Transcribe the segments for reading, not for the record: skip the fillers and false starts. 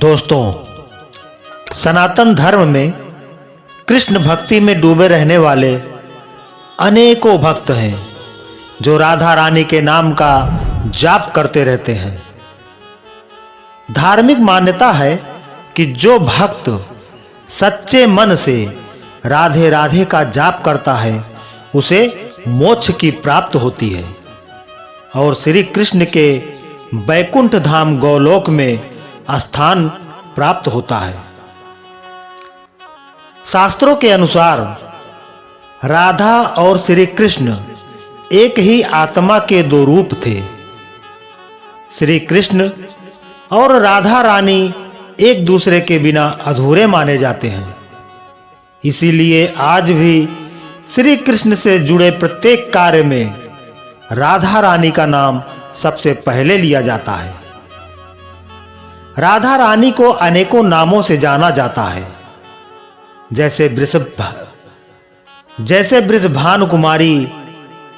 दोस्तों, सनातन धर्म में कृष्ण भक्ति में डूबे रहने वाले अनेकों भक्त हैं जो राधा रानी के नाम का जाप करते रहते हैं। धार्मिक मान्यता है कि जो भक्त सच्चे मन से राधे राधे का जाप करता है उसे मोक्ष की प्राप्ति होती है और श्री कृष्ण के वैकुंठ धाम गोलोक में स्थान प्राप्त होता है। शास्त्रों के अनुसार राधा और श्री कृष्ण एक ही आत्मा के दो रूप थे। श्री कृष्ण और राधा रानी एक दूसरे के बिना अधूरे माने जाते हैं। इसीलिए आज भी श्री कृष्ण से जुड़े प्रत्येक कार्य में राधा रानी का नाम सबसे पहले लिया जाता है। राधा रानी को अनेकों नामों से जाना जाता है, जैसे वृषभानु कुमारी,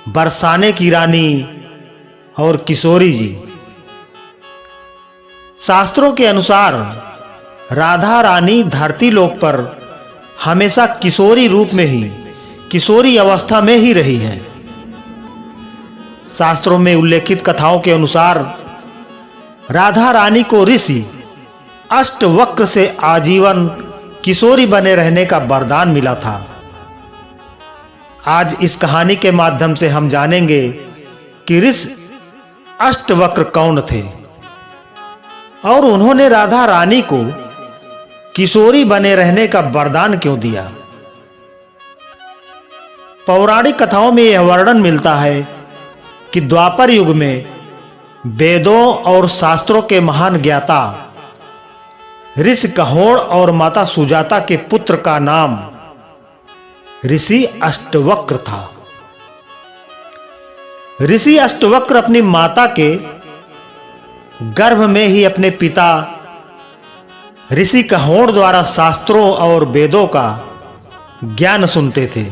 बरसाने की रानी और किशोरी जी। शास्त्रों के अनुसार राधा रानी धरती लोक पर हमेशा किशोरी रूप में ही, किशोरी अवस्था में ही रही हैं। शास्त्रों में उल्लेखित कथाओं के अनुसार राधा रानी को ऋषि अष्टवक्र से आजीवन किशोरी बने रहने का वरदान मिला था। आज इस कहानी के माध्यम से हम जानेंगे कि ऋषि अष्टवक्र कौन थे और उन्होंने राधा रानी को किशोरी बने रहने का वरदान क्यों दिया। पौराणिक कथाओं में यह वर्णन मिलता है कि द्वापर युग में वेदों और शास्त्रों के महान ज्ञाता ऋषि कहोड़ और माता सुजाता के पुत्र का नाम ऋषि अष्टवक्र था। ऋषि अष्टवक्र अपनी माता के गर्भ में ही अपने पिता ऋषि कहोड़ द्वारा शास्त्रों और वेदों का ज्ञान सुनते थे,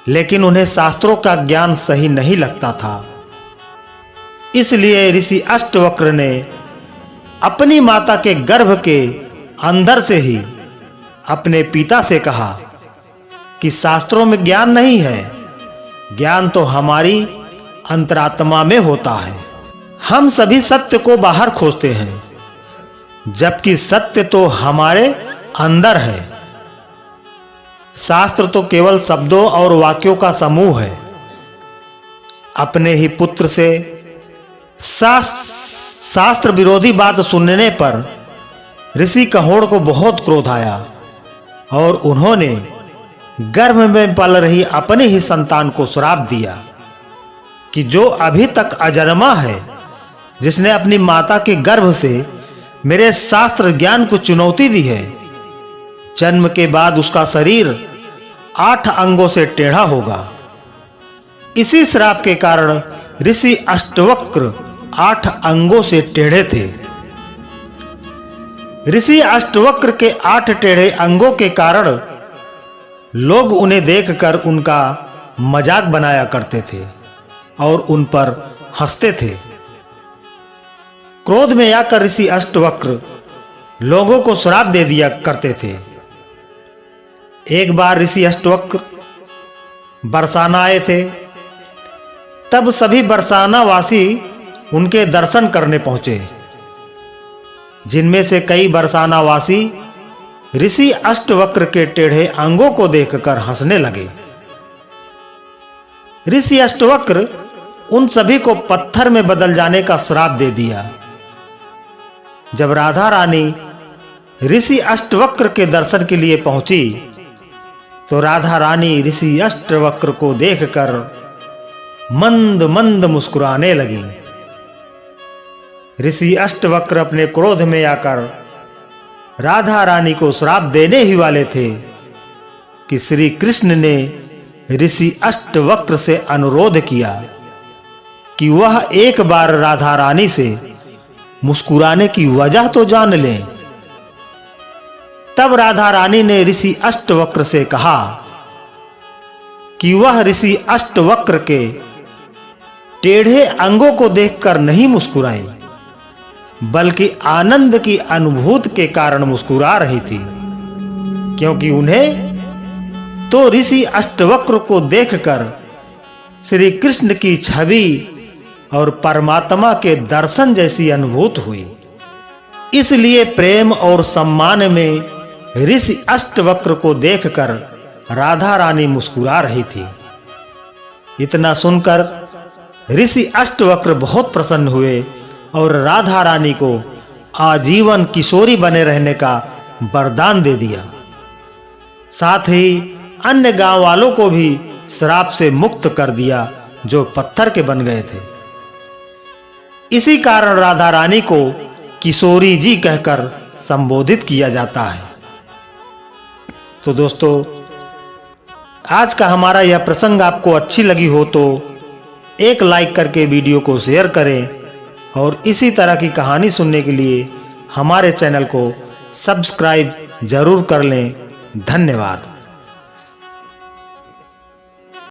लेकिन उन्हें शास्त्रों का ज्ञान सही नहीं लगता था। इसलिए ऋषि अष्टवक्र ने अपनी माता के गर्भ के अंदर से ही अपने पिता से कहा कि शास्त्रों में ज्ञान नहीं है, ज्ञान तो हमारी अंतरात्मा में होता है। हम सभी सत्य को बाहर खोजते हैं, जबकि सत्य तो हमारे अंदर है। शास्त्र तो केवल शब्दों और वाक्यों का समूह है। अपने ही पुत्र से शास्त्र विरोधी बात सुनने पर ऋषि कहोड़ को बहुत क्रोध आया और उन्होंने गर्भ में पल रही अपने ही संतान को श्राप दिया कि जो अभी तक अजन्मा है, जिसने अपनी माता के गर्भ से मेरे शास्त्र ज्ञान को चुनौती दी है, जन्म के बाद उसका शरीर 8 अंगों से टेढ़ा होगा। इसी श्राप के कारण ऋषि अष्टवक्र 8 अंगों से टेढ़े थे। ऋषि अष्टवक्र के 8 टेढ़े अंगों के कारण लोग उन्हें देखकर उनका मजाक बनाया करते थे और उन पर हंसते थे। क्रोध में आकर ऋषि अष्टवक्र लोगों को श्राप दे दिया करते थे। एक बार ऋषि अष्टवक्र बरसाना आए थे, तब सभी बरसाना वासी उनके दर्शन करने पहुंचे, जिनमें से कई बरसाना वासी ऋषि अष्टवक्र के टेढ़े अंगों को देखकर हंसने लगे। ऋषि अष्टवक्र उन सभी को पत्थर में बदल जाने का श्राप दे दिया। जब राधा रानी ऋषि अष्टवक्र के दर्शन के लिए पहुंची तो राधा रानी ऋषि अष्टवक्र को देखकर मंद मंद मुस्कुराने लगी। ऋषि अष्टवक्र अपने क्रोध में आकर राधा रानी को श्राप देने ही वाले थे कि श्री कृष्ण ने ऋषि अष्टवक्र से अनुरोध किया कि वह एक बार राधा रानी से मुस्कुराने की वजह तो जान लें। तब राधा रानी ने ऋषि अष्टवक्र से कहा कि वह ऋषि अष्टवक्र के टेढ़े अंगों को देखकर नहीं मुस्कुराई, बल्कि आनंद की अनुभूति के कारण मुस्कुरा रही थी, क्योंकि उन्हें तो ऋषि अष्टवक्र को देखकर श्री कृष्ण की छवि और परमात्मा के दर्शन जैसी अनुभूति हुई। इसलिए प्रेम और सम्मान में ऋषि अष्टवक्र को देखकर राधा रानी मुस्कुरा रही थी। इतना सुनकर ऋषि अष्टवक्र बहुत प्रसन्न हुए और राधा रानी को आजीवन किशोरी बने रहने का वरदान दे दिया। साथ ही अन्य गांव वालों को भी श्राप से मुक्त कर दिया जो पत्थर के बन गए थे। इसी कारण राधा रानी को किशोरी जी कहकर संबोधित किया जाता है। तो दोस्तों, आज का हमारा यह प्रसंग आपको अच्छी लगी हो तो एक लाइक करके वीडियो को शेयर करें और इसी तरह की कहानी सुनने के लिए हमारे चैनल को सब्सक्राइब जरूर कर लें। धन्यवाद।